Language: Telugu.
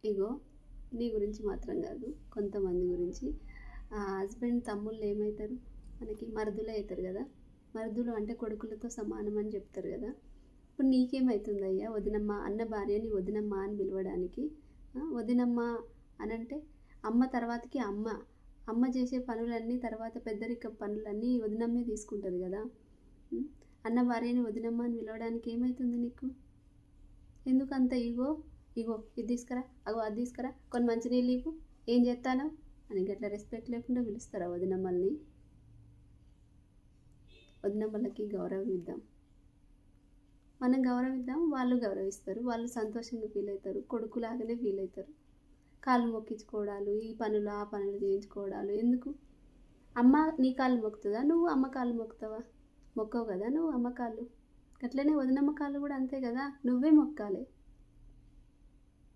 ఇగో నీ గురించి మాత్రం కాదు, కొంతమంది గురించి. హస్బెండ్ తమ్ముళ్ళు ఏమవుతారు, మనకి మరుదులే అవుతారు కదా. మరుదులు అంటే కొడుకులతో సమానం అని చెప్తారు కదా. ఇప్పుడు నీకేమవుతుందయ్యా, వదినమ్మ అన్న భార్యని వదినమ్మ అని పిలవడానికి? వదినమ్మ అనంటే అమ్మ తర్వాతకి అమ్మ. అమ్మ చేసే పనులన్నీ తర్వాత పెద్దరిక పనులన్నీ వదినమ్మే తీసుకుంటుంది కదా. అన్న భార్యని వదినమ్మ అని పిలవడానికి ఏమవుతుంది నీకు? ఎందుకంత ఇగో? ఇగో ఇది తీసుకురా, అగో అది తీసుకురా, కొన్ని మంచినీళ్ళు ఇవ్వు, ఏం చేస్తాను అని గట్లా రెస్పెక్ట్ లేకుండా పిలుస్తారా వదినమ్మల్ని? వదినమ్మలకి గౌరవం ఇద్దాం, మనం గౌరవిద్దాం, వాళ్ళు గౌరవిస్తారు, వాళ్ళు సంతోషంగా ఫీల్ అవుతారు, కొడుకులాగానే ఫీల్ అవుతారు. కాళ్ళు మొక్కించుకోవడాలు, ఈ పనులు ఆ పనులు చేయించుకోవడాలు ఎందుకు? అమ్మ నీ కాళ్ళు మొక్కుతుందా, నువ్వు అమ్మ కాళ్ళు మొక్కుతావా? మొక్కవు కదా నువ్వు అమ్మ కాళ్ళు. అట్లనే వదినమ్మ కాళ్ళు కూడా అంతే కదా, నువ్వే మొక్కాలి.